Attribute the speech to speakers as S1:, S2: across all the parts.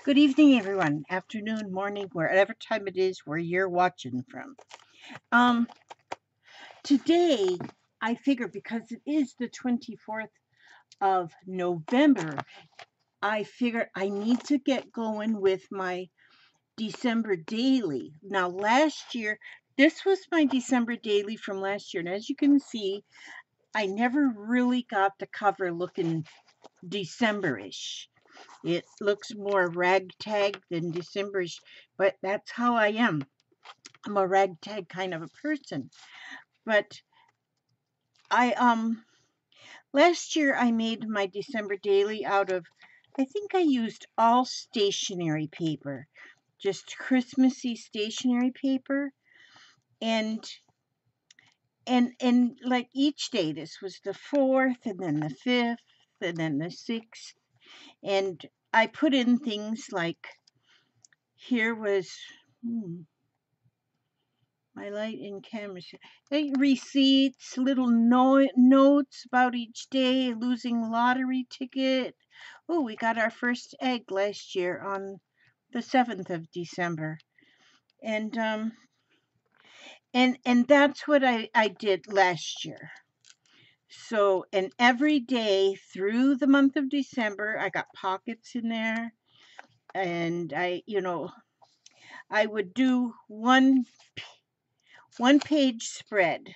S1: Good evening, everyone. Afternoon, morning, wherever time it is where you're watching from. Um, Today, I figure because it is the 24th of November, I figure I need to get going with my December daily. Now, last year, this was my December daily from last year, and as you can see, I never really got the cover looking December-ish. It looks more ragtag than Decemberish, but that's how I am. I'm a ragtag kind of a person. But I last year I made my December daily out of, I think I used all stationery paper, just Christmassy stationery paper, and and like each day, this was the 4th and then the 5th and then the 6th, and I put in things like here was my light and camera. Receipts, little notes about each day, losing lottery ticket. Oh, we got our first egg last year on the 7th of December. And and that's what I did last year. So, and every day through the month of December, I got pockets in there, and I would do one page spread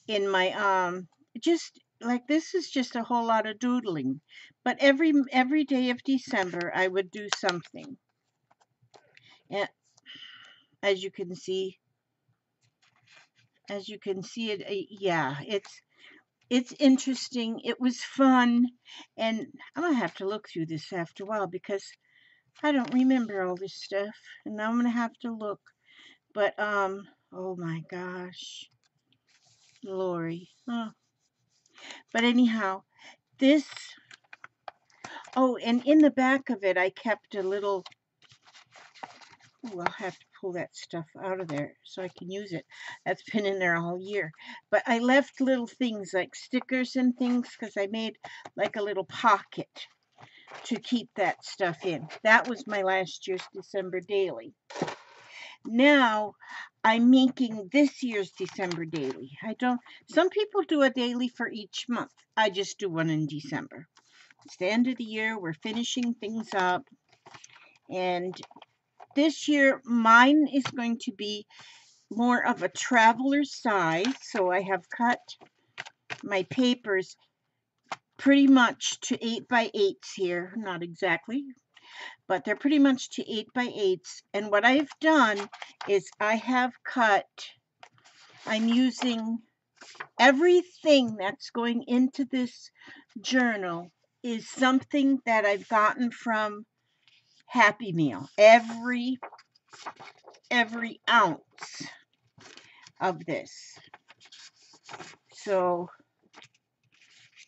S1: in my just like this is just a whole lot of doodling, but every day of December I would do something. And as you can see, it, yeah, it's interesting. It was fun, and I'm gonna have to look through this after a while because I don't remember all this stuff, and now I'm gonna have to look. But oh my gosh, Lori. Oh. But anyhow, this. Oh, and in the back of it, I kept a little. Ooh, I'll have to pull that stuff out of there so I can use it. That's been in there all year. But I left little things like stickers and things because I made like a little pocket to keep that stuff in. That was my last year's December daily. Now I'm making this year's December daily. I don't, some people do a daily for each month. I just do one in December. It's the end of the year. We're finishing things up. And this year, mine is going to be more of a traveler size. So I have cut my papers pretty much to 8x8s here. Not exactly, but they're pretty much to 8x8s. And what I've done is I have cut, I'm using everything that's going into this journal is something that I've gotten from Happy Meal. Every ounce of this. So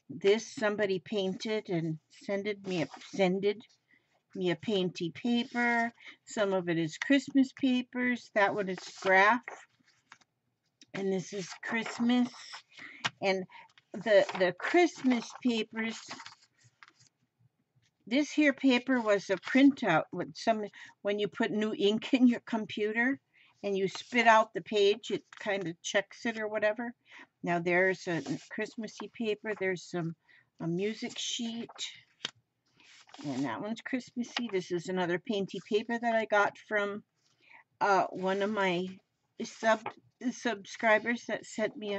S1: this somebody painted and sended me a painty paper. Some of it is Christmas papers. That one is graph. And this is Christmas. And the Christmas papers, this here paper was a printout when you put new ink in your computer and you spit out the page, it kind of checks it or whatever. Now there's a Christmassy paper. There's a music sheet, and that one's Christmassy. This is another painty paper that I got from one of my subscribers that sent me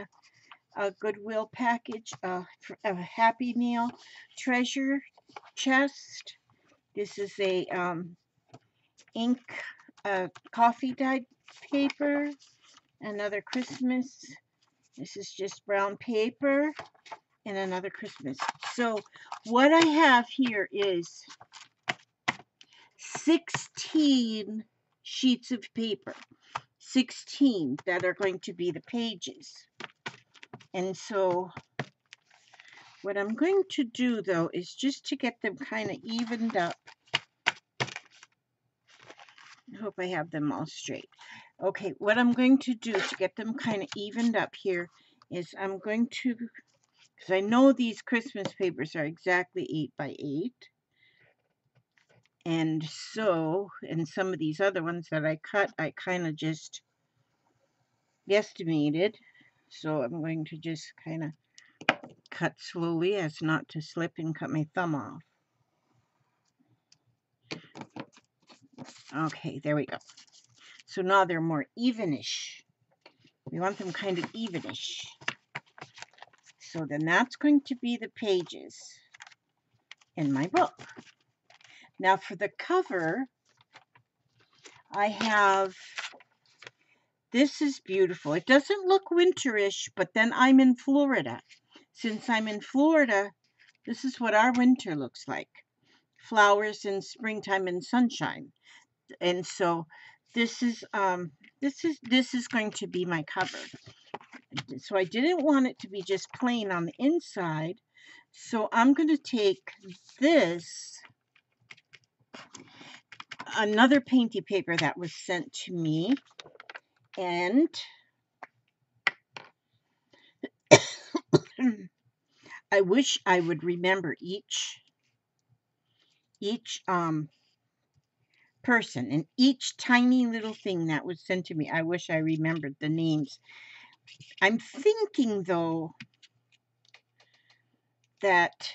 S1: a Goodwill package, a Happy Meal treasure chest. This is a ink coffee dyed paper. Another Christmas. This is just brown paper. And another Christmas. So what I have here is 16 sheets of paper. 16 that are going to be the pages. And so what I'm going to do, though, is just to get them kind of evened up. I hope I have them all straight. Okay, what I'm going to do to get them kind of evened up here is I'm going to, because I know these Christmas papers are exactly 8x8. And so, in some of these other ones that I cut, I kind of just guesstimated. So I'm going to just kind of cut slowly as not to slip and cut my thumb off. Okay, there we go. So now they're more evenish. We want them kind of evenish. So then that's going to be the pages in my book. Now for the cover, I have, this is beautiful. It doesn't look winterish, but then I'm in Florida. Since I'm in Florida, this is what our winter looks like. Flowers in springtime and sunshine. And so this is going to be my cover. So I didn't want it to be just plain on the inside. So I'm going to take this, another painty paper that was sent to me, and I wish I would remember each person and each tiny little thing that was sent to me. I wish I remembered the names. I'm thinking though that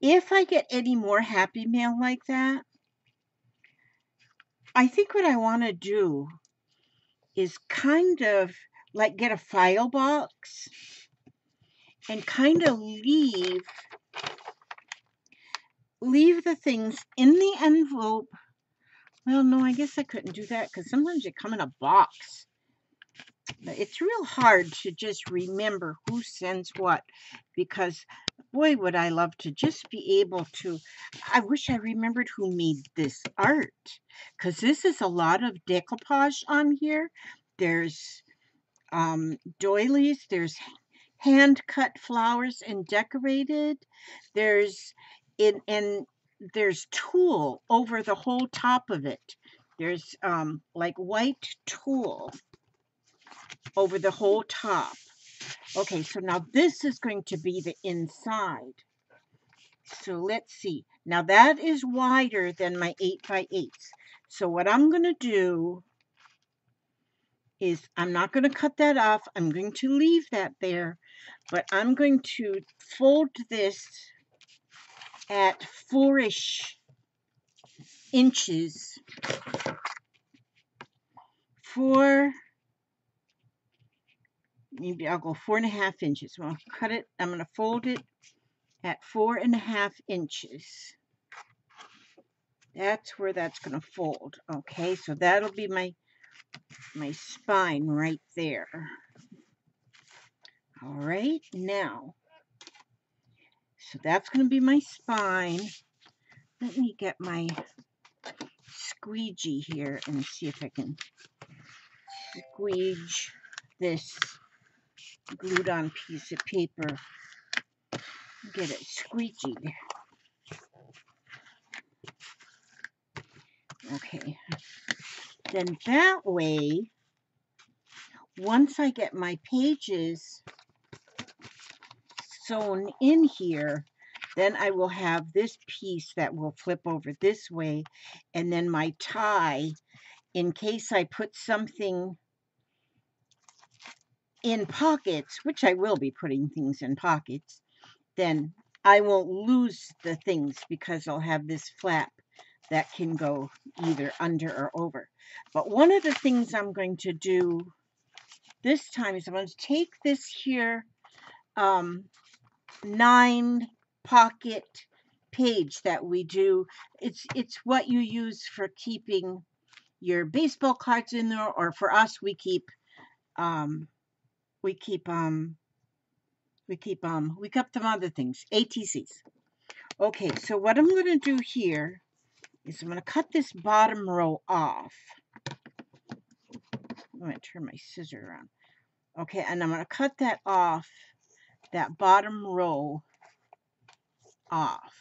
S1: if I get any more happy mail like that, I think what I want to do is kind of like get a file box and kind of leave the things in the envelope. Well, no, I guess I couldn't do that because sometimes they come in a box. But it's real hard to just remember who sends what, because boy, would I love to just be able to. I wish I remembered who made this art, because this is a lot of decoupage on here. There's doilies, there's hand cut flowers and decorated. There's and there's tulle over the whole top of it. There's like white tulle over the whole top. Okay, so now this is going to be the inside. So let's see. Now that is wider than my 8x8. So what I'm going to do is I'm not going to cut that off. I'm going to leave that there, but I'm going to fold this at 4-ish inches. Maybe I'll go 4.5 inches. I'll cut it. I'm going to fold it at 4.5 inches. That's where that's going to fold. Okay, so that'll be my spine right there. All right, now, so that's going to be my spine. Let me get my squeegee here and see if I can squeege this glued on piece of paper. Get it squeegeed. Okay. Then that way, once I get my pages sewn in here, then I will have this piece that will flip over this way, and then my tie, in case I put something in pockets, which I will be putting things in pockets, then I won't lose the things because I'll have this flap that can go either under or over. But one of the things I'm going to do this time is I'm going to take this here 9 pocket page that we do. It's what you use for keeping your baseball cards in there, or for us we keep some other things, ATCs. Okay, so what I'm going to do here is I'm going to cut this bottom row off. I'm going to turn my scissors around. Okay, and I'm going to cut that off, that bottom row off.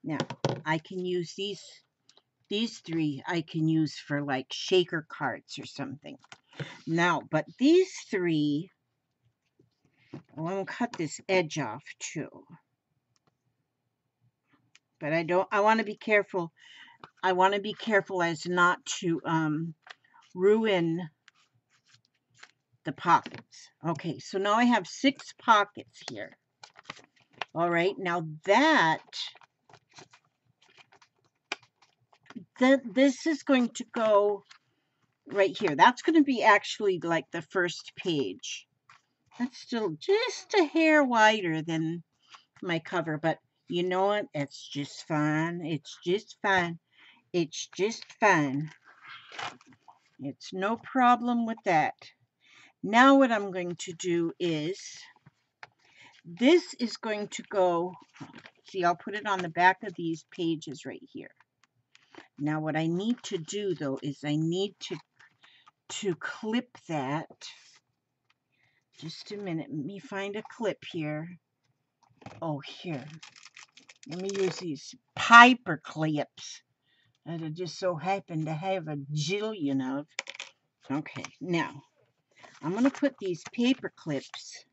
S1: Now, I can use these 3, I can use for like shaker cards or something. Now, but these 3, I'm going to cut this edge off too. but I want to be careful. I want to be careful as not to ruin the pockets. Okay, so now I have 6 pockets here. All right, now this is going to go right here. That's going to be actually like the first page. That's still just a hair wider than my cover, but you know what? It's just fine. It's just fine. It's just fine. It's no problem with that. Now what I'm going to do is, this is going to go, see, I'll put it on the back of these pages right here. Now what I need to do though is I need to clip that. Just a minute, let me find a clip here. Oh, here. Let me use these Piper clips that I just so happen to have a jillion of. Okay, now I'm going to put these paper clips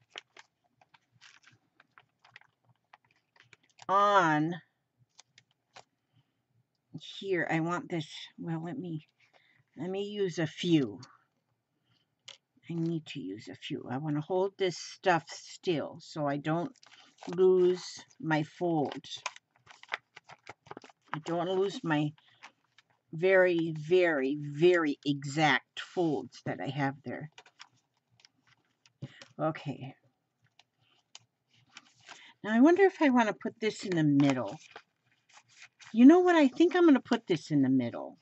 S1: on here. I want this, well, let me use a few. I need to use a few. I want to hold this stuff still so I don't lose my folds. I don't want to lose my very, very, very exact folds that I have there. Okay. Now I wonder if I want to put this in the middle. You know what? I think I'm going to put this in the middle.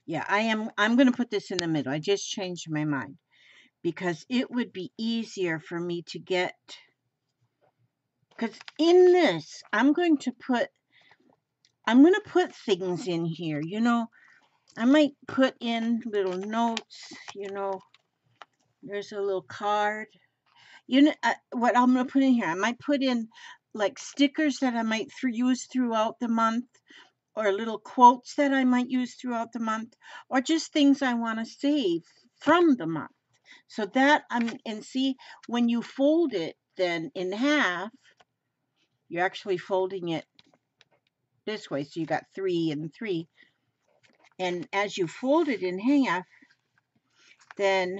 S1: Yeah, I'm going to put this in the middle. I just changed my mind because it would be easier for me to get, because in this, I'm going to put things in here. You know, I might put in little notes, you know, there's a little card. You know, what I'm going to put in here, I might put in like stickers that I might use throughout the month, or little quotes that I might use throughout the month, or just things I want to save from the month. So that and see, when you fold it then in half, you're actually folding it this way. So you got 3 and 3. And as you fold it in half, then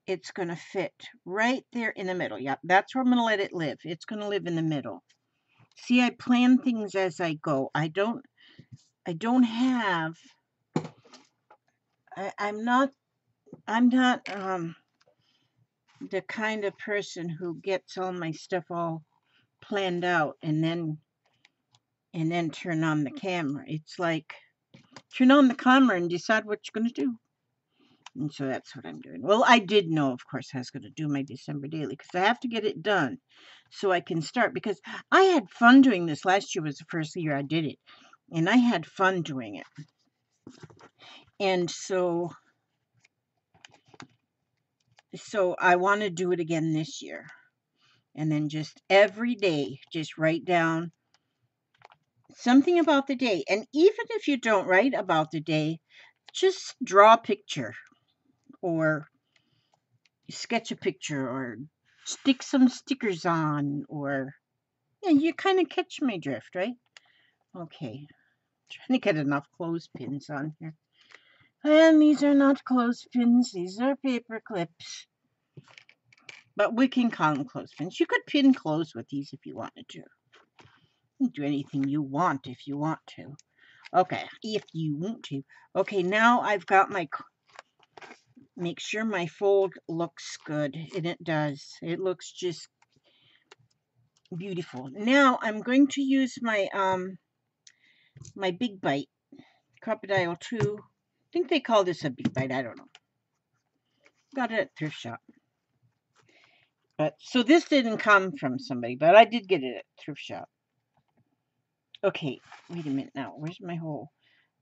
S1: it's going to fit right there in the middle. Yep, that's where I'm going to let it live. It's going to live in the middle. See, I plan things as I go. I don't have, I'm not the kind of person who gets all my stuff all planned out and then turn on the camera. It's like, turn on the camera and decide what you're going to do. And so that's what I'm doing. Well, I did know, of course, I was going to do my December daily because I have to get it done so I can start, because I had fun doing this. Last year was the first year I did it, and I had fun doing it. And so I want to do it again this year. And then just every day, just write down something about the day. And even if you don't write about the day, just draw a picture or sketch a picture or stick some stickers on, or yeah, you kind of catch my drift, right? Okay, trying to get enough clothespins on here. And these are not clothespins, these are paper clips. But we can call them clothespins. You could pin clothes with these if you wanted to. You can do anything you want if you want to. Okay, if you want to. Okay, now I've got my, make sure my fold looks good, and it does. It looks just beautiful. Now I'm going to use my my Big Bite Crocodile 2. I think they call this a Big Bite. I don't know. Got it at thrift shop. But so this didn't come from somebody, but I did get it at thrift shop. Okay, wait a minute now. Where's my hole?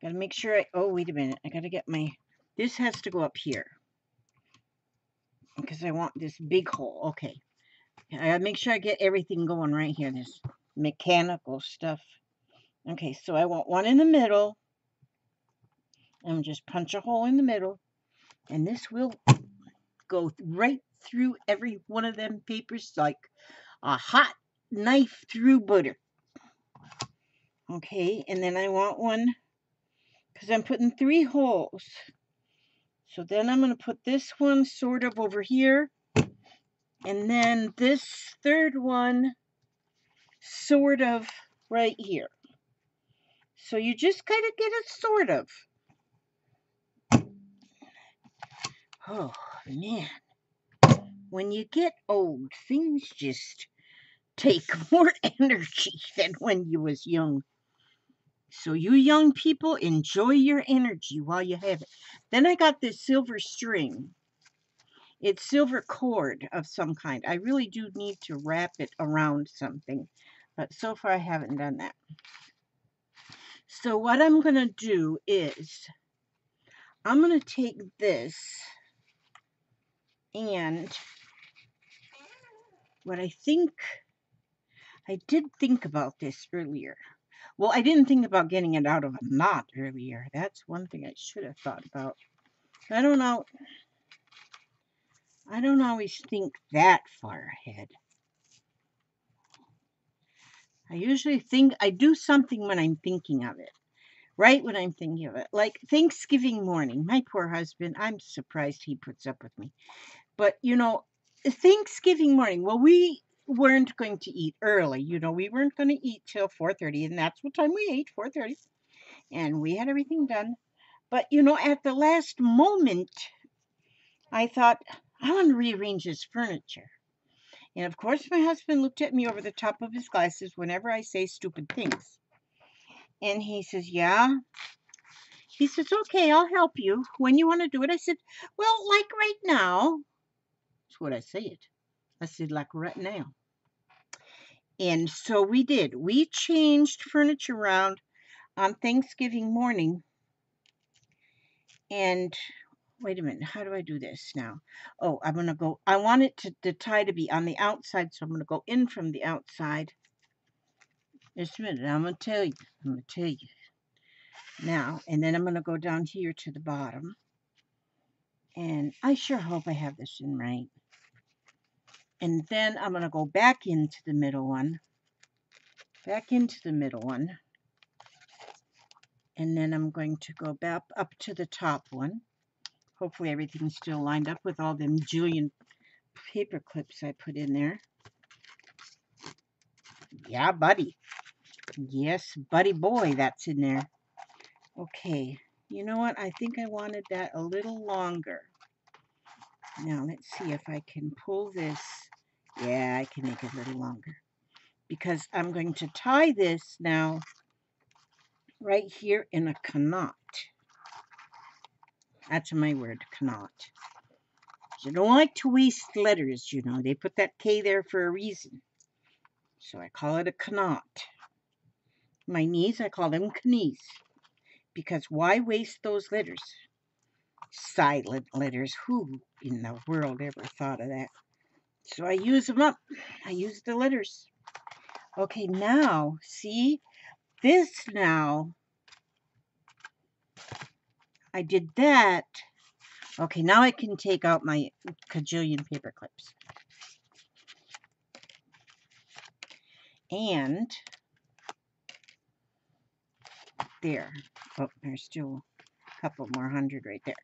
S1: Gotta make sure oh, wait a minute. I gotta get my, this has to go up here because I want this big hole. Okay. I gotta make sure I get everything going right here. This mechanical stuff. Okay, so I want one in the middle. And just punch a hole in the middle. And this will go right through every one of them papers like a hot knife through butter. Okay, and then I want one, because I'm putting 3 holes. So then I'm going to put this one sort of over here, and then this third one sort of right here. So you just kind of get it sort of. Oh, man. When you get old, things just take more energy than when you was young. So you young people, enjoy your energy while you have it. Then I got this silver string. It's silver cord of some kind. I really do need to wrap it around something, but so far I haven't done that. So what I'm going to do is I'm going to take this, and what I did think about this earlier. Well, I didn't think about getting it out of a knot earlier. That's one thing I should have thought about. I don't know. I don't always think that far ahead. I usually I do something when I'm thinking of it. Right when I'm thinking of it. Like Thanksgiving morning. My poor husband, I'm surprised he puts up with me. But, Thanksgiving morning, well, we weren't going to eat early. We weren't going to eat till 4:30, and that's what time we ate, 4:30. And we had everything done. But, at the last moment, I thought, I want to rearrange this furniture. And of course, my husband looked at me over the top of his glasses whenever I say stupid things. And he says, yeah. He says, okay, I'll help you. When you want to do it? I said, well, like right now. That's what I said. I said, like right now. And so we did. We changed furniture around on Thanksgiving morning. And wait a minute, how do I do this now? Oh, I'm going to go. I want it the tie to be on the outside, so I'm going to go in from the outside. Just a minute, I'm going to tell you. I'm going to tell you. Now, and then I'm going to go down here to the bottom. And I sure hope I have this in right. And then I'm going to go back into the middle one. Back into the middle one. And then I'm going to go back up to the top one. Hopefully everything's still lined up with all them jillion paper clips I put in there. Yeah, buddy. Yes, buddy boy, that's in there. Okay, you know what? I think I wanted that a little longer. Now, let's see if I can pull this. Yeah, I can make it a little longer. Because I'm going to tie this now right here in a knot. That's my word, knot. I don't like to waste letters, They put that K there for a reason. So I call it a knot. My knees, I call them knees. Because why waste those letters? Silent letters. Who in the world ever thought of that? So I use them up. I use the letters. Okay, now, see? This now, I did that. Okay, now I can take out my kajillion paper clips. And there. Oh, there's still a couple more hundred right there.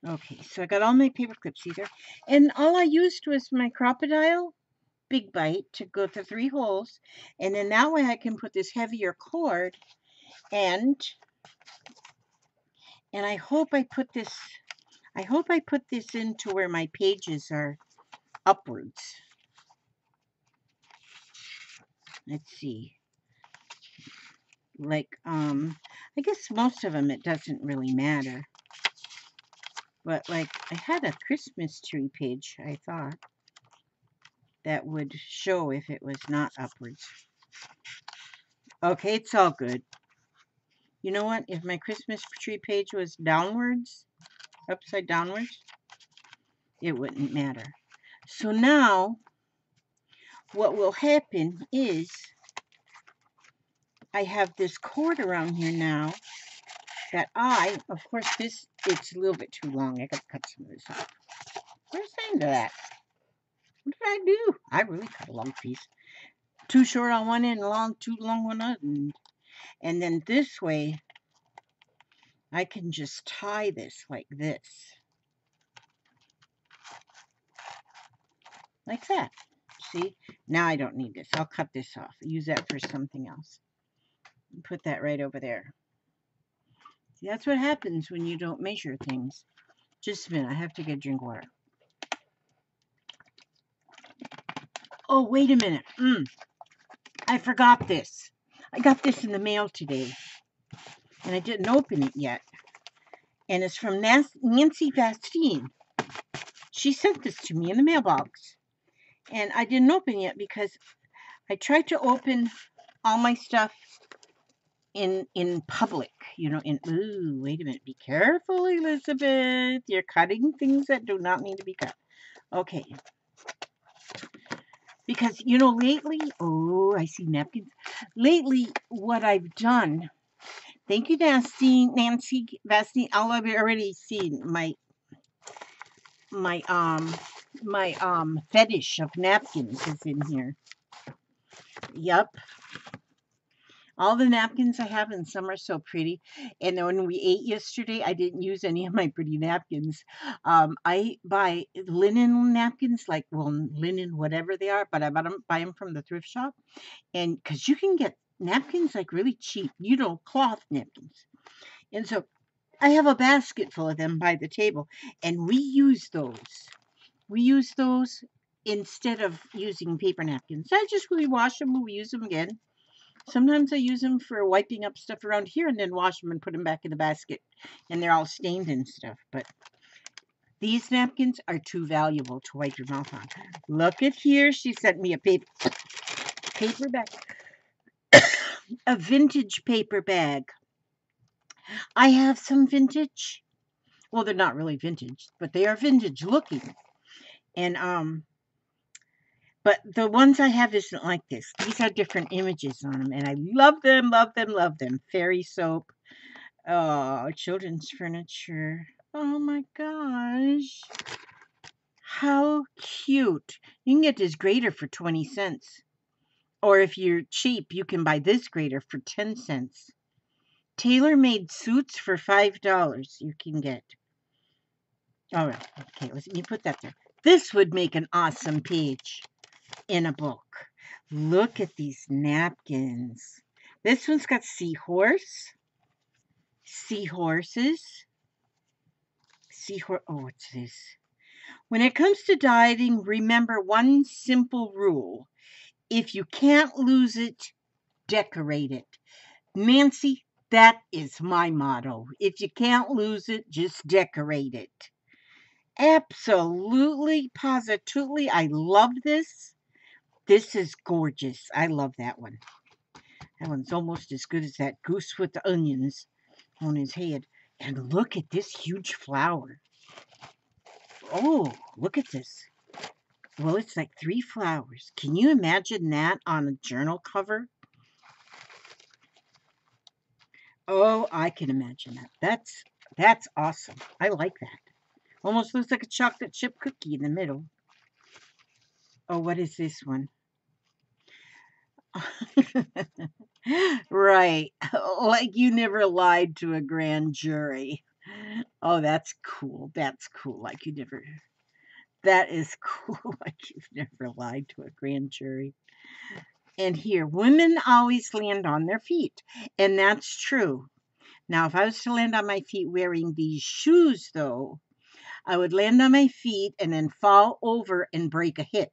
S1: Okay, so I got all my paper clips either. And all I used was my crocodile big bite to go to 3 holes. And then that way I can put this heavier cord. And I hope I put this into where my pages are upwards. Let's see. Like, I guess most of them it doesn't really matter. But like, I had a Christmas tree page, I thought, that would show if it was not upwards. Okay, it's all good. You know what? If my Christmas tree page was downwards, upside downwards, it wouldn't matter. So now, what will happen is, I have this cord around here now that of course it's a little bit too long. I got to cut some of this off. Where's the end of that? What did I do? I really cut a long piece. too short on one end, too long on another end. And then this way, I can just tie this like this. Like that. See? Now I don't need this. I'll cut this off. Use that for something else. Put that right over there. See, that's what happens when you don't measure things. Just a minute. I have to get a drink of water. Oh, wait a minute. I forgot this. I got this in the mail today, and I didn't open it yet. And it's from Nancy Vastine. She sent this to me in the mailbox, and I didn't open it because I tried to open all my stuff in public, ooh, wait a minute, be careful, Elizabeth. You're cutting things that do not need to be cut. Okay. Because, lately, oh, I see napkins. Lately, what I've done, thank you, Nancy Vastine. I've already seen my fetish of napkins is in here. Yep. All the napkins I have, and some are so pretty. And then when we ate yesterday, I didn't use any of my pretty napkins. I buy linen napkins, linen, whatever they are, but I buy them from the thrift shop. And because you can get napkins like really cheap, cloth napkins. And so I have a basket full of them by the table, and we use those. We use those instead of using paper napkins. I just rewash them when we use them again. Sometimes I use them for wiping up stuff around here and then wash them and put them back in the basket. And they're all stained and stuff. But these napkins are too valuable to wipe your mouth on. Look at here. She sent me a paper bag. A vintage paper bag. I have some vintage. Well, they're not really vintage, but they are vintage looking. And but the ones I have isn't like this. These are different images on them, and I love them, love them, love them. Fairy soap. Oh, children's furniture. Oh my gosh. How cute. You can get this grater for 20 cents. Or if you're cheap, you can buy this grater for 10 cents. Tailor-made suits for $5 you can get. All right. Okay, let me put that there. This would make an awesome page in a book. Look at these napkins. This one's got seahorses. Oh, what's this? When it comes to dieting, remember one simple rule. If you can't lose it, decorate it. Nancy, that is my motto. If you can't lose it, just decorate it. Absolutely, positively, I love this. This is gorgeous. I love that one. That one's almost as good as that goose with the onions on his head. And look at this huge flower. Oh, look at this. Well, it's like 3 flowers. Can you imagine that on a journal cover? Oh, I can imagine that. That's awesome. I like that. Almost looks like a chocolate chip cookie in the middle. Oh, what is this one? Right. Like you never lied to a grand jury. Oh, that's cool. That's cool. Like you never. That is cool. Like you've never lied to a grand jury. And here, women always land on their feet. And that's true. Now, if I was to land on my feet wearing these shoes, though, I would land on my feet and then fall over and break a hip.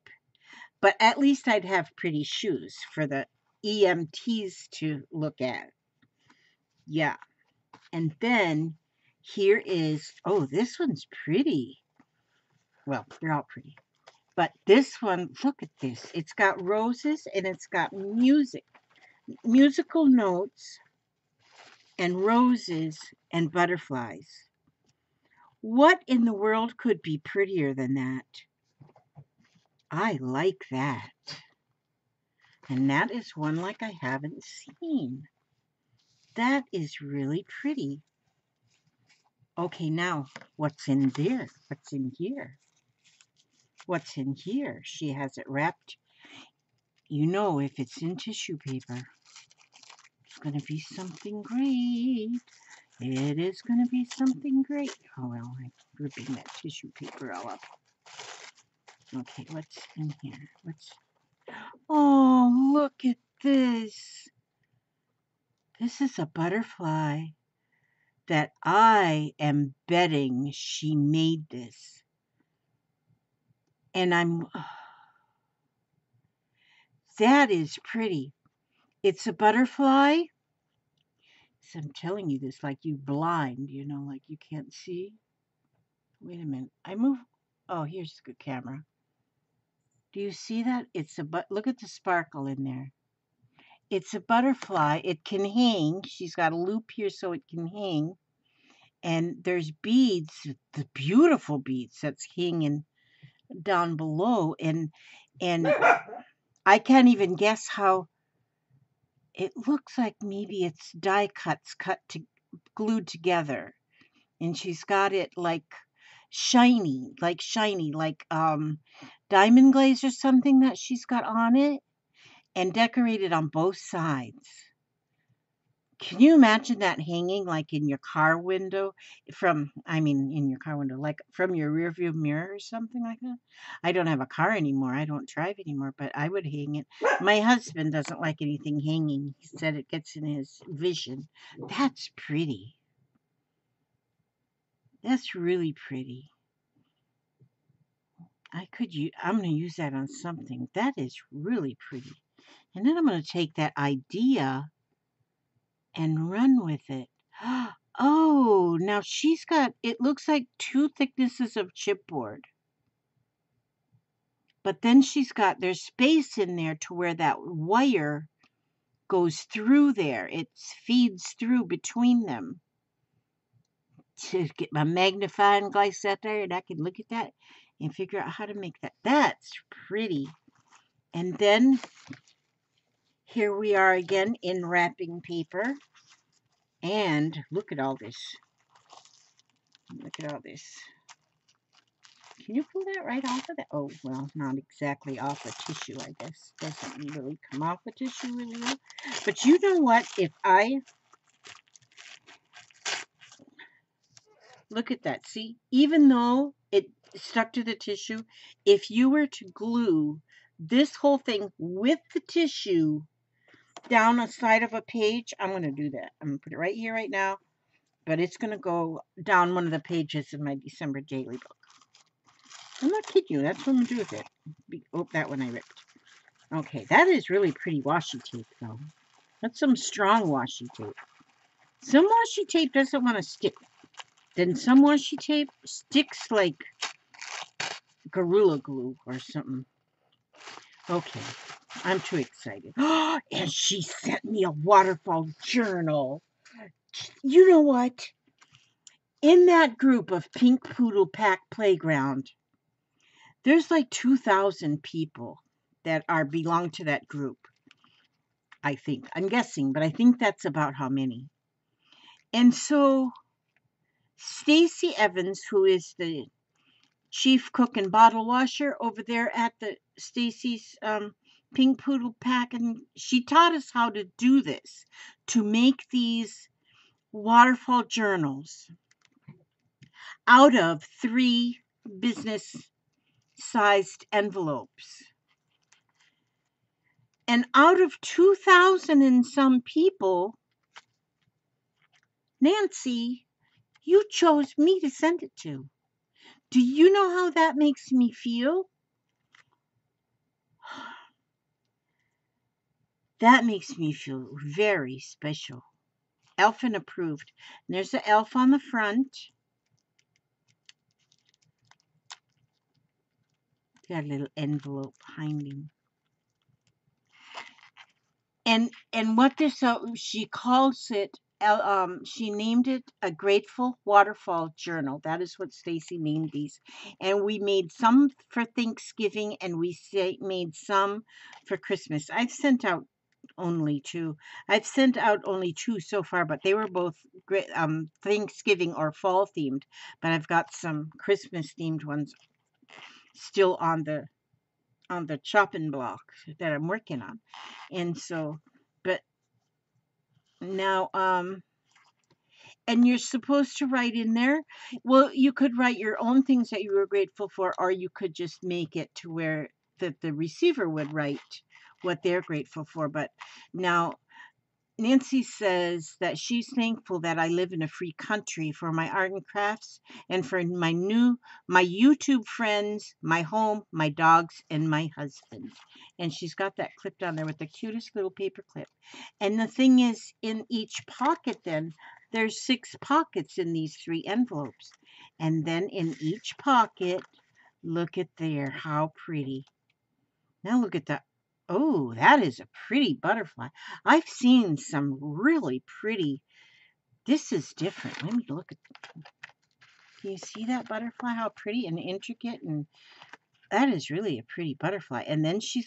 S1: But at least I'd have pretty shoes for the EMTs to look at. Yeah. And then here is, oh, this one's pretty. Well, they're all pretty. But this one, look at this. It's got roses and it's got musical notes and roses and butterflies. What in the world could be prettier than that? I like that. And that is one like I haven't seen. That is really pretty. Okay, now, what's in there? What's in here? What's in here? She has it wrapped You know, if it's in tissue paper, it's going to be something great. It is going to be something great. Oh, well, I'm ripping that tissue paper all up. Okay, what's in here? Oh, look at this. This is a butterfly that I am betting she made this. And that is pretty. It's a butterfly. So I'm telling you this like you blind, like you can't see. Wait a minute. Oh, here's a good camera. Do you see that? Look at the sparkle in there. It's a butterfly. It can hang. She's got a loop here so it can hang. And there's beads, the beautiful beads that's hanging down below. And I can't even guess how it looks like. Maybe it's die cuts glued together. And she's got it like shiny, like diamond glaze or something that she's got on it and decorated on both sides. Can you imagine that hanging like in your car window in your car window, like from your rear view mirror or something like that? I don't have a car anymore. I don't drive anymore, but I would hang it. My husband doesn't like anything hanging. He said it gets in his vision. That's pretty. That's really pretty. I'm going to use that on something. That is really pretty. And then I'm going to take that idea and run with it. Oh, now it looks like 2 thicknesses of chipboard. But then there's space in there to where that wire goes through there. It feeds through between them. To get my magnifying glass out there and I can look at that and figure out how to make that. That's pretty. And then here we are again in wrapping paper. And look at all this. Look at all this. Can you pull that right off of that? Oh, well, not exactly off of tissue, I guess. Doesn't really come off the tissue really well. But you know what? Look at that. See? Even though it stuck to the tissue, if you were to glue this whole thing with the tissue down a side of a page, I'm going to do that. I'm going to put it right here right now. But it's going to go down one of the pages in my December daily book. I'm not kidding you. That's what I'm going to do with it. Oh, that one I ripped. Okay, that is really pretty washi tape, though. That's some strong washi tape. Some washi tape doesn't want to stick. Then some washi tape sticks like Gorilla Glue or something. Okay, I'm too excited. And she sent me a waterfall journal. You know what? In that group of Pink Poodle Pack Playground, there's like 2,000 people that belong to that group. I think. I'm guessing, but I think that's about how many. And so Stacy Evans, who is the chief cook and bottle washer over there at the Stacy's Pink Poodle Pack, and she taught us how to do this, to make these waterfall journals out of 3 business-sized envelopes. And out of 2,000 and some people, Nancy, you chose me to send it to. Do you know how that makes me feel? That makes me feel very special. Elfin approved. And there's the elf on the front. Got a little envelope behind him. And what she calls it, she named it a Grateful Waterfall Journal. That is what Stacy named these. And we made some for Thanksgiving, and made some for Christmas. I've sent out only 2. I've sent out only 2 so far, but they were both great, Thanksgiving or fall themed. But I've got some Christmas themed ones still on the on the chopping block that I'm working on. And so, but now, and you're supposed to write in there. Well, you could write your own things that you were grateful for, or you could just make it to where that the receiver would write what they're grateful for. But now Nancy says that she's thankful that I live in a free country for my art and crafts and for my YouTube friends, my home, my dogs, and my husband. And she's got that clipped on there with the cutest little paper clip. And the thing is, in each pocket, then there's 6 pockets in these 3 envelopes. And then in each pocket, look at there, how pretty. Now look at that. Oh, that is a pretty butterfly. I've seen some really pretty. This is different. Let me look at. Can you see that butterfly? How pretty and intricate, and that is really a pretty butterfly. And then she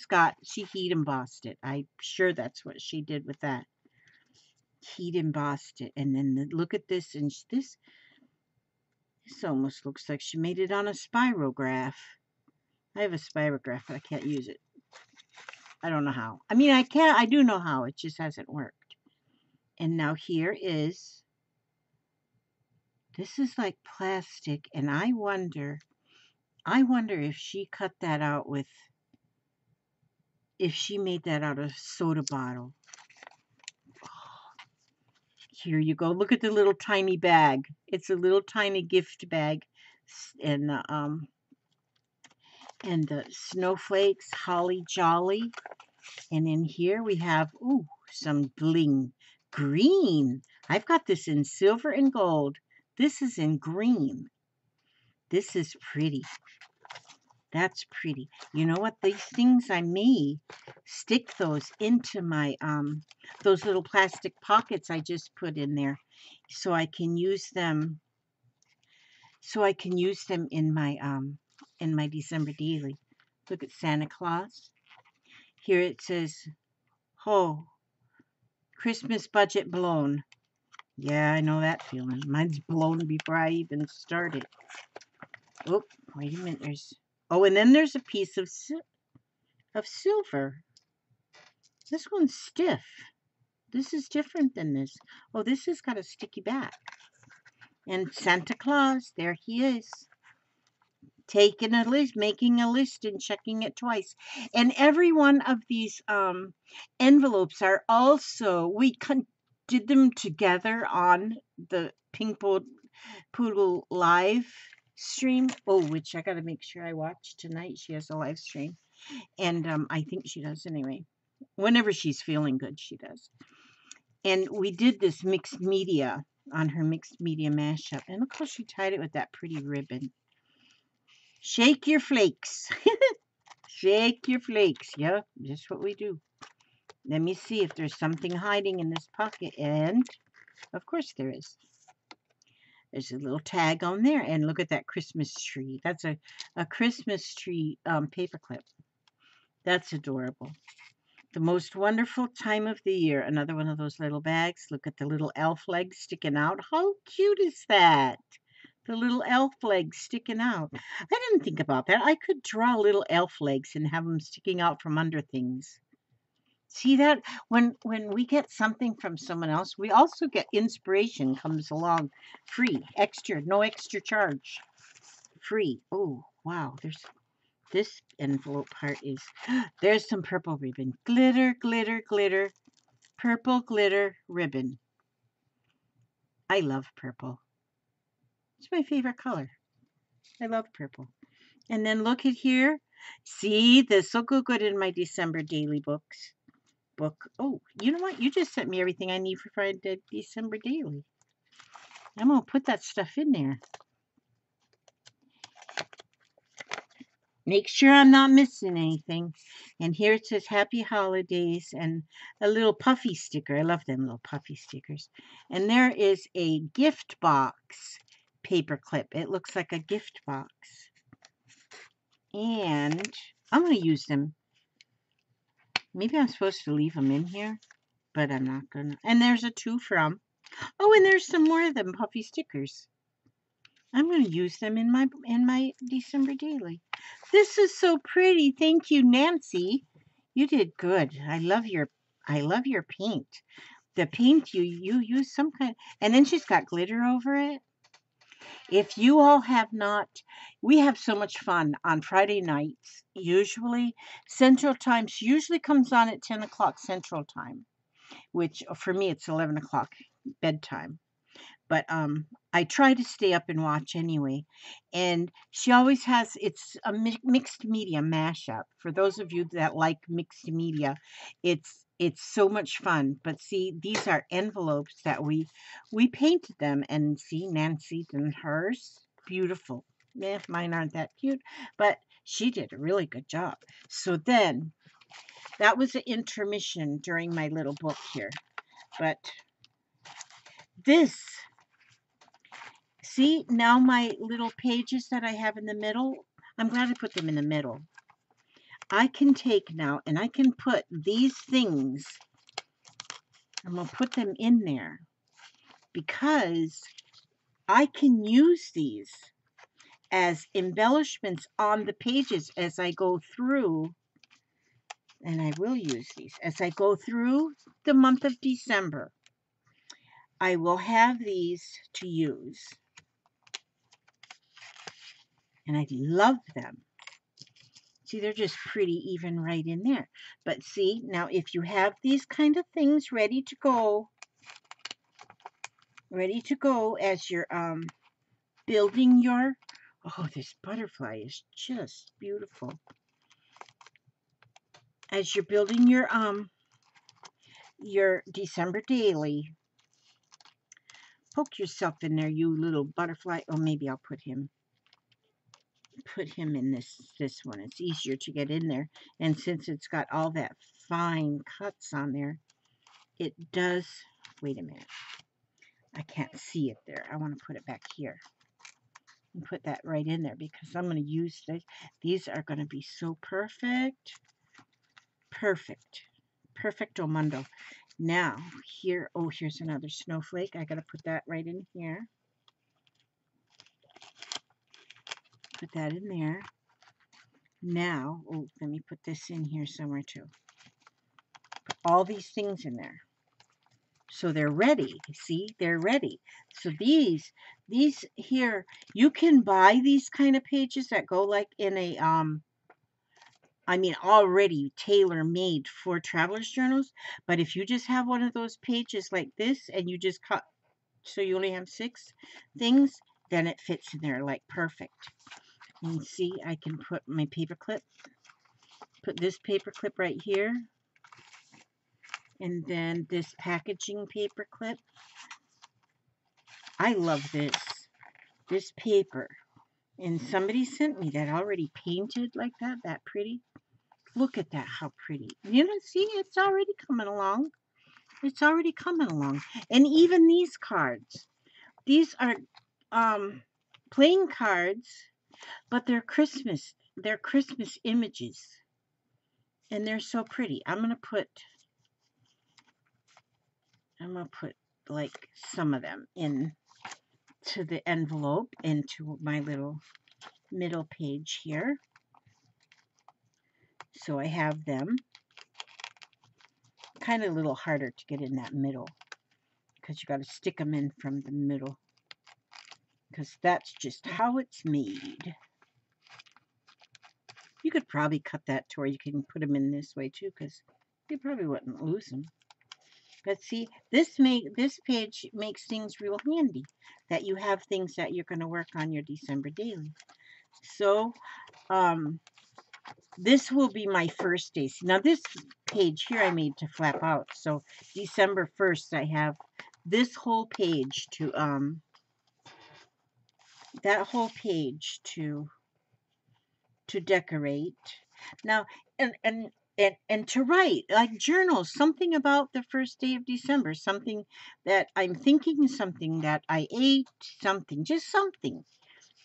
S1: heat embossed it. I'm sure that's what she did with that. Heat embossed it, and then look at this. And this almost looks like she made it on a spirograph. I have a spirograph, but I can't use it. I don't know how. I mean, I do know how. It just hasn't worked. And now this is like plastic, and I wonder if she cut that out if she made that out of a soda bottle. Here you go. Look at the little tiny bag. It's a little tiny gift bag, and the snowflakes, holly jolly. And in here we have, some bling. Green. I've got this in silver and gold. This is in green. This is pretty. That's pretty. You know what? These things I may stick those into my, those little plastic pockets I just put in there so I can use them. In my December daily. Look at Santa Claus. Here it says, "Oh, Christmas budget blown." Yeah, I know that feeling. Mine's blown before I even started. Oh, wait a minute. And then there's a piece of silver. This one's stiff. This is different than this. Oh, this has got a sticky back. And Santa Claus, there he is. Taking a list, making a list, and checking it twice. And every one of these envelopes are also, did them together on the Pink Poodle live stream. Oh, which I got to make sure I watch tonight. She has a live stream. And I think she does anyway. Whenever she's feeling good, she does. And we did this mixed media on her mixed media mashup. And look how she tied it with that pretty ribbon. Shake your flakes. Shake your flakes. Yeah, that's what we do. Let me see if there's something hiding in this pocket. And, of course, there is. There's a little tag on there. And look at that Christmas tree. That's a Christmas tree paperclip. That's adorable. The most wonderful time of the year. Another one of those little bags. Look at the little elf legs sticking out. How cute is that? The little elf legs sticking out. I didn't think about that. I could draw little elf legs and have them sticking out from under things. See that? When we get something from someone else, we also get inspiration comes along free, extra, no extra charge. Free. Oh, wow. There's this envelope part is, there's some purple ribbon. Glitter, glitter, glitter. Purple glitter ribbon. I love purple. It's my favorite color. I love purple. And then look at here. See, this will go good in my December daily book. Oh, you know what? You just sent me everything I need for Friday December daily. I'm going to put that stuff in there. Make sure I'm not missing anything. And here it says Happy Holidays and a little puffy sticker. I love them little puffy stickers. And there is a gift box paper clip. It looks like a gift box. And I'm going to use them. Maybe I'm supposed to leave them in here, but I'm not going to. And there's a to from. Oh, and there's some more of them puffy stickers. I'm going to use them in my December daily. This is so pretty. Thank you, Nancy. You did good. I love your paint. The paint you use some kind, and then she's got glitter over it. If you all have not, we have so much fun on Friday nights. Usually Central Time. She usually comes on at 10 o'clock Central Time, which for me it's 11 o'clock bedtime. But I try to stay up and watch anyway. And she always has, it's a mixed media mashup. For those of you that like mixed media, it's so much fun. But see, these are envelopes that we painted them, and see Nancy's and hers, beautiful. Yeah, mine aren't that cute, but she did a really good job. So then that was an intermission during my little book here. But this, see, now my little pages that I have in the middle, I'm glad I put them in the middle. I can take now and I can put these things, I'm going to put them in there because I can use these as embellishments on the pages as I go through, and I will use these as I go through the month of December. I will have these to use, and I love them. See, they're just pretty even right in there. But see, now if you have these kind of things ready to go as you're building your, oh, this butterfly is just beautiful. As you're building your December daily, poke yourself in there, you little butterfly. Oh, maybe I'll put him in this one. It's easier to get in there, and since it's got all that fine cuts on there, it does. Wait a minute, I can't see it there. I want to put it back here and put that right in there because I'm going to use this. These are going to be so perfect. Perfecto mundo. Now here, oh, here's another snowflake. I got to put that right in here. Put that in there. Now, oh, let me put this in here somewhere too. Put all these things in there. So they're ready. See, they're ready. So these here, you can buy these kind of pages that go like in a, I mean, already tailor-made for traveler's journals. But if you just have one of those pages like this and you just cut, so you only have 6 things, then it fits in there like perfect. And see, I can put my paper clip, put this paper clip right here, and then this packaging paper clip. I love this paper. And somebody sent me that already painted like that pretty. Look at that, how pretty. You know, see, it's already coming along. It's already coming along. And even these cards. These are playing cards, but they're Christmas. They're Christmas images. And they're so pretty. I'm going to put like some of them in to the envelope, into my little middle page here. So I have them. Kind of a little harder to get in that middle because you got to stick them in from the middle because that's just how it's made. You could probably cut that to where you can put them in this way too because you probably wouldn't lose them. But see, this page makes things real handy, that you have things that you're going to work on your December daily. So this will be my first day. Now this page here I made to flap out. So December 1st I have this whole page to that whole page to decorate. Now and to write, like journals, something about the first day of December, something that I'm thinking, something that I ate, something, just something.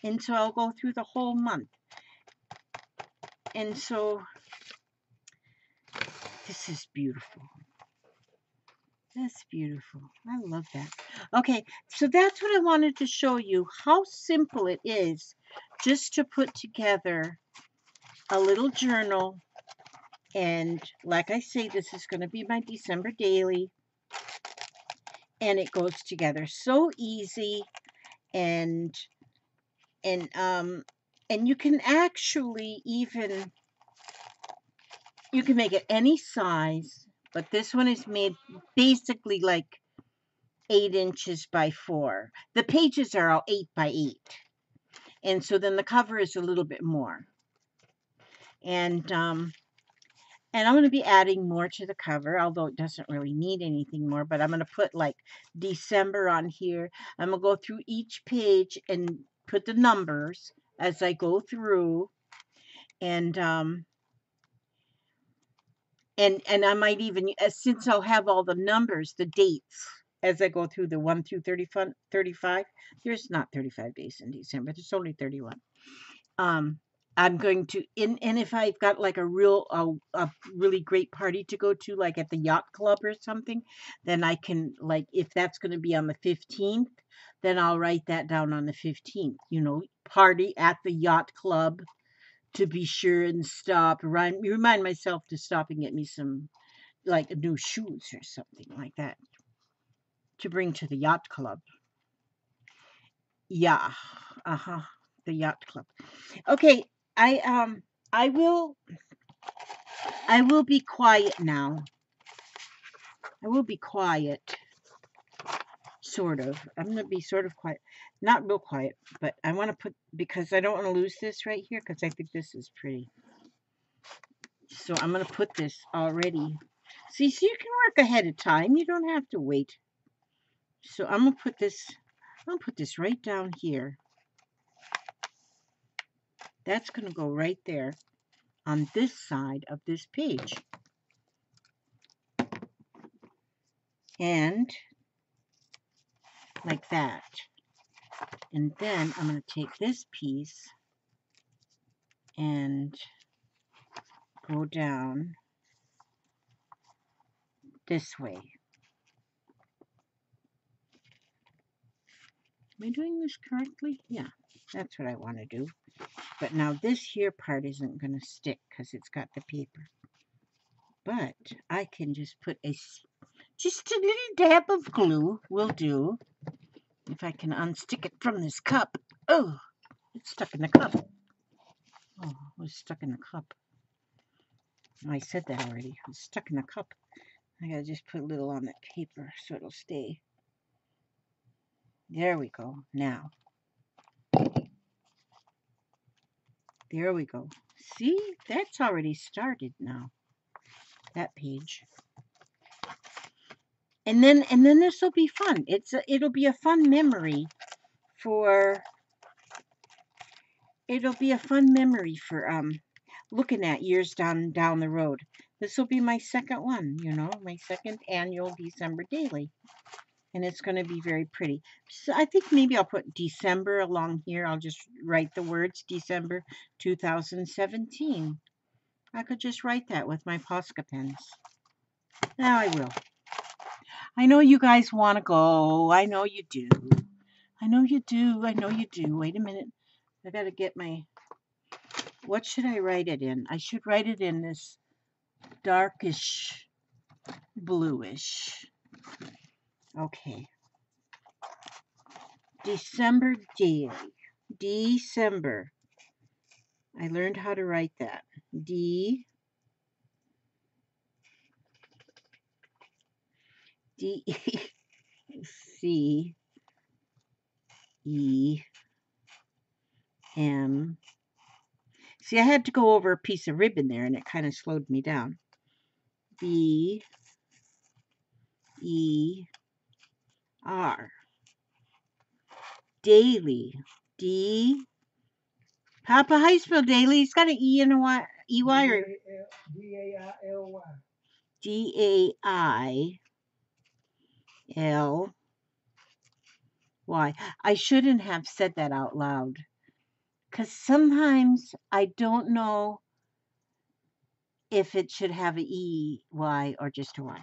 S1: And so I'll go through the whole month. And so this is beautiful. That's beautiful. I love that. Okay, so that's what I wanted to show you, how simple it is just to put together a little journal. And like I say, this is going to be my December daily, and it goes together so easy. And and um and you can actually even, you can make it any size, but this one is made basically like 8 inches by 4. The pages are all 8 by 8, and so then the cover is a little bit more. And I'm going to be adding more to the cover, although it doesn't really need anything more. But I'm going to put like December on here. I'm going to go through each page and put the numbers as I go through, and and I might even, since I'll have all the numbers, the dates as I go through the 1 through 35. There's not 35 days in December. There's only 31. Um, I'm going to, and if I've got like a really great party to go to, like at the yacht club or something, then I can, like, if that's going to be on the 15th, then I'll write that down on the 15th. Party at the yacht club, to be sure and stop. Remind myself to stop and get me some like new shoes or something like that to bring to the yacht club. Yeah, the yacht club. Okay, I will I will be quiet now. I will be quiet, sort of. I'm going to be sort of quiet. Not real quiet, but I want to put, because I don't want to lose this right here, because I think this is pretty. So I'm going to put this already. See, so you can work ahead of time. You don't have to wait. So I'm going to put this, right down here. That's going to go right there on this side of this page. And like that. And then I'm going to take this piece and go down this way. Am I doing this correctly? Yeah, that's what I want to do. But now this here part isn't going to stick because it's got the paper. But I can just put just a little dab of glue will do. If I can unstick it from this cup. Oh, it's stuck in the cup. Oh, it was stuck in the cup. Oh, I said that already. It was stuck in the cup. I gotta just put a little on that paper so it'll stay. There we go. Now. There we go. See? That's already started now. That page. And then this will be fun. It'll be a fun memory for looking at years down the road. This will be my second one, my second annual December daily. And it's going to be very pretty. So I think maybe I'll put December along here. I'll just write the words December 2017. I could just write that with my Posca pens. Now I will. I know you guys want to go. I know you do. I know you do. I know you do. Wait a minute. I got to get my... What should I write it in? I should write it in this darkish bluish. Okay. December daily. December. I learned how to write that. D C E M. See, I had to go over a piece of ribbon there, and it kind of slowed me down. B E R. Daily. D. Papa, how you spell daily? It's got an E and a Y. E-Y or D-A-I-L-Y. D-A-I-L-Y. I shouldn't have said that out loud. Because sometimes I don't know if it should have an E-Y or just a Y.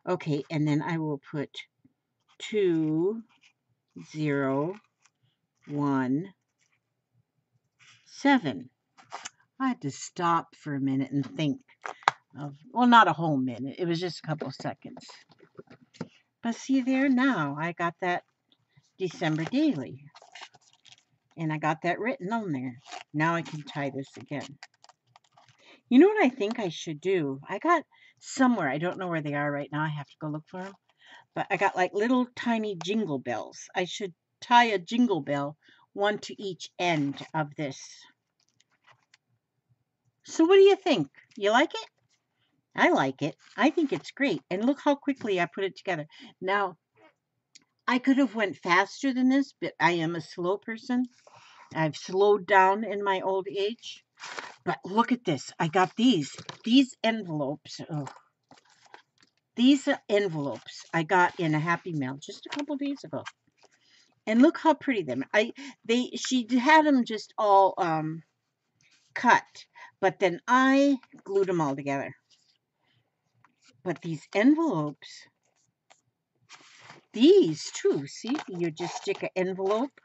S1: Okay, and then I will put 2017. I had to stop for a minute and think of, well, not a whole minute. It was just a couple seconds. But see there now, I got that December daily. And I got that written on there. Now I can tie this again. You know what I think I should do? I got somewhere, I don't know where they are right now. I have to go look for them. But I got like little tiny jingle bells. I should tie a jingle bell, one to each end of this. So what do you think? You like it? I like it. I think it's great. And look how quickly I put it together. Now, I could have went faster than this, but I am a slow person. I've slowed down in my old age. But look at this. I got these envelopes. Oh, these are envelopes I got in a Happy Mail just a couple days ago. And look how pretty them. She had them just all cut, but then I glued them all together. But these envelopes, these too, see, you just stick an envelope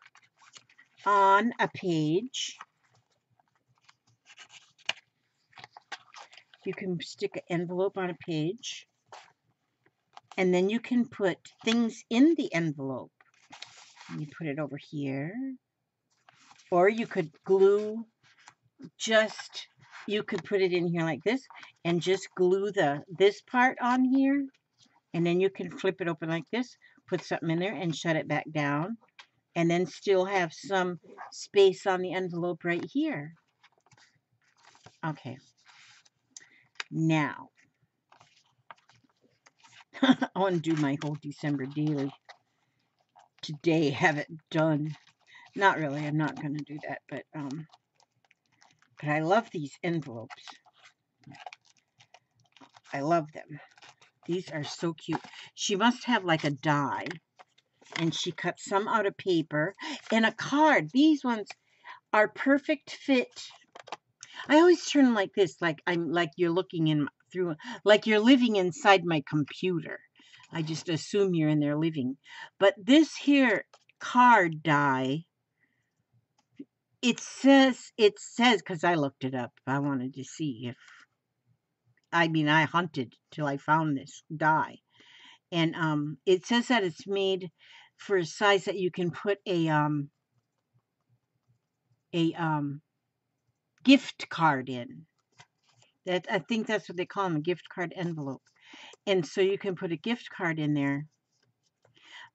S1: on a page. You can stick an envelope on a page, and then you can put things in the envelope. You put it over here, or you could glue you could put it in here like this and just glue this part on here, and then you can flip it open like this, put something in there and shut it back down, and then still have some space on the envelope right here. Okay, now I want to do my whole December daily today, have it done. Not really, I'm not going to do that, but I love these envelopes. I love them. These are so cute. She must have like a die, and she cut some out of paper and a card. These ones are perfect fit. I always turn like this, like you're looking in through, like you're living inside my computer. I just assume you're in there living. But this here card die, it says, because I looked it up. I wanted to see if, I hunted till I found this die. And it says that it's made for a size that you can put a gift card in. That, I think that's what they call them, a gift card envelope. And so you can put a gift card in there.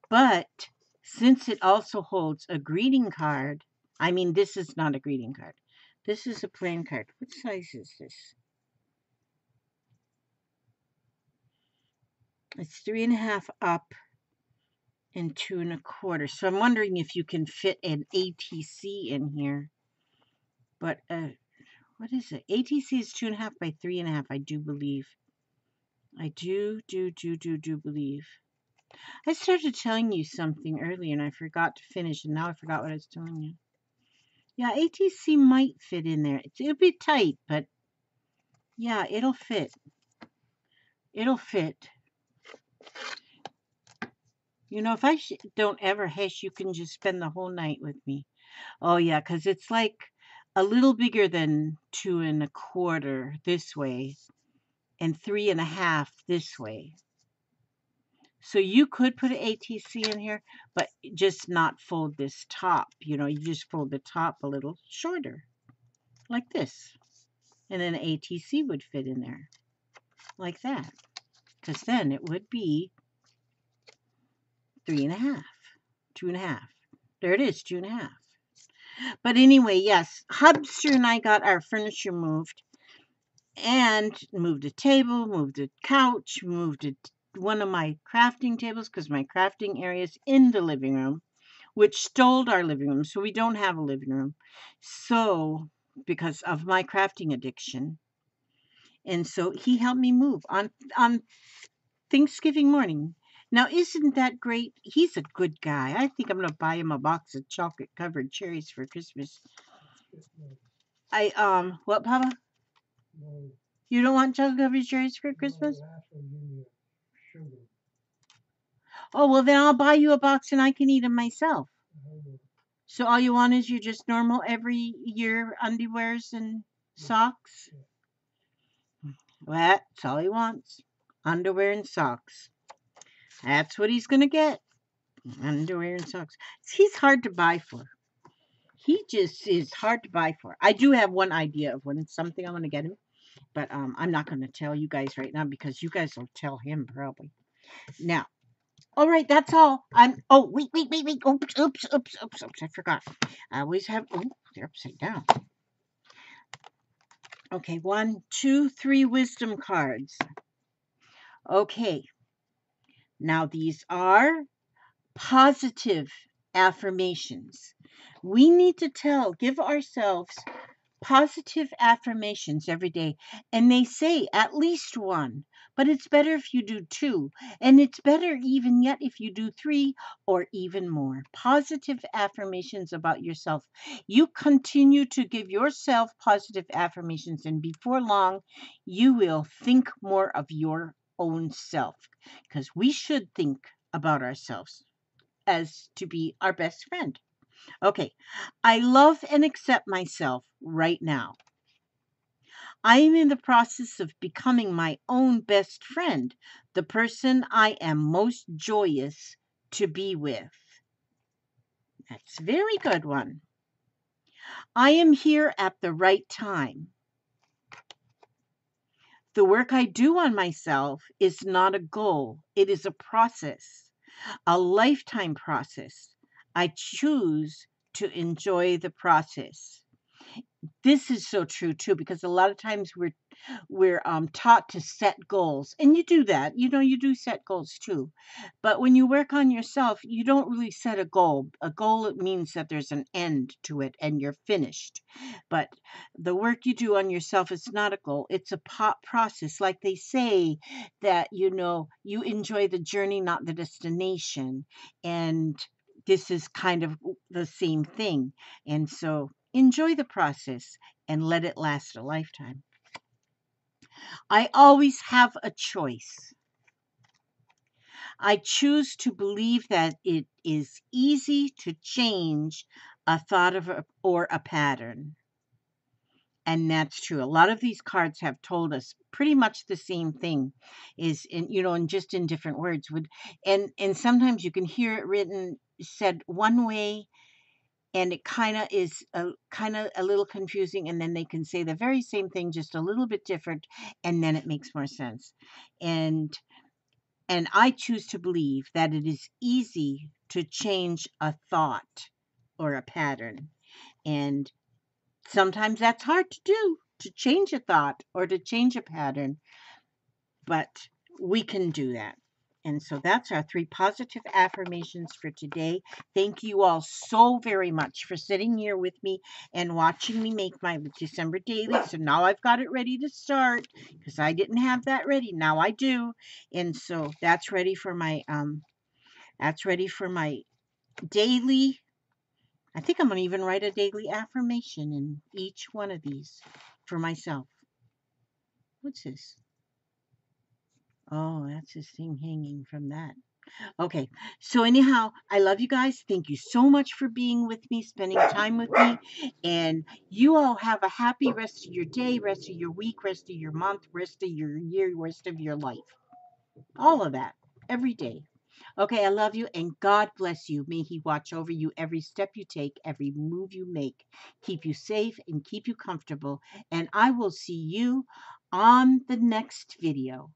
S1: But since it also holds a greeting card, this is not a greeting card. This is a plain card. What size is this? It's 3.5 up and 2 1/4. So I'm wondering if you can fit an ATC in here. But what is it? ATC is 2.5 by 3.5, I do believe. I do believe. I started telling you something earlier and I forgot to finish, and now I forgot what I was telling you. Yeah, ATC might fit in there. It'll be tight, but yeah, it'll fit. It'll fit. You know, if I don't ever hash, you can just spend the whole night with me. Oh, yeah, because it's like a little bigger than 2 1/4 this way and 3.5 this way. So you could put an ATC in here, but just not fold this top. You know, you just fold the top a little shorter, like this. And then an ATC would fit in there, like that. Because then it would be 3.5, 2.5. There it is, 2.5. But anyway, yes, Hubster and I got our furniture moved, and moved a table, moved a couch, moved one of my crafting tables, because my crafting area is in the living room, which stole our living room, so we don't have a living room. So, because of my crafting addiction. And so he helped me move on Thanksgiving morning. Now, isn't that great? He's a good guy. I think I'm going to buy him a box of chocolate-covered cherries for Christmas. What, Papa? You don't want chocolate-covered cherries for Christmas? Oh, well, then I'll buy you a box and I can eat them myself. So all you want is your just normal every year underwears and socks? Well, that's all he wants. Underwear and socks. That's what he's going to get. Underwear and socks. He's hard to buy for. He just is hard to buy for. I do have one idea of something I'm going to get him, but I'm not going to tell you guys right now because you guys will tell him probably. Now, all right, that's all. Oh, wait. Oops. I forgot. I always have. Oh, they're upside down. Okay, 1, 2, 3 wisdom cards. Okay, now these are positive affirmations. We need to give ourselves positive affirmations every day. And they say at least one, but it's better if you do two. And it's better even yet if you do three or even more. Positive affirmations about yourself. You continue to give yourself positive affirmations, and before long, you will think more of your own self because we should think about ourselves as to be our best friend. Okay, I love and accept myself right now. I am in the process of becoming my own best friend, the person I am most joyous to be with. That's a very good one. I am here at the right time. The work I do on myself is not a goal, it is a process, a lifetime process. I choose to enjoy the process. This is so true too, because a lot of times we're taught to set goals, and you do that. You do set goals too, but when you work on yourself, you don't really set a goal. A goal, it means that there's an end to it and you're finished. But the work you do on yourself is not a goal, it's a process. Like they say that you enjoy the journey, not the destination. And this is kind of the same thing. And so enjoy the process and let it last a lifetime. I always have a choice. I choose to believe that it is easy to change a thought or a pattern. And that's true. A lot of these cards have told us pretty much the same thing, is in just in different words. And sometimes you can hear it said one way, and it kind of a little confusing, and then they can say the very same thing just a little bit different, and then it makes more sense. And I choose to believe that it is easy to change a thought or a pattern. And sometimes that's hard to do, to change a thought or to change a pattern, but we can do that. And so that's our 3 positive affirmations for today. Thank you all so very much for sitting here with me and watching me make my December daily. So now I've got it ready to start because I didn't have that ready. Now I do. And so that's ready for my daily. I think I'm going to even write a daily affirmation in each one of these for myself. What's this? Oh, that's his thing hanging from that. Okay. So anyhow, I love you guys. Thank you so much for being with me, spending time with me. And you all have a happy rest of your day, rest of your week, rest of your month, rest of your year, rest of your life. All of that every day. Okay, I love you and God bless you. May He watch over you every step you take, every move you make, keep you safe and keep you comfortable. And I will see you on the next video.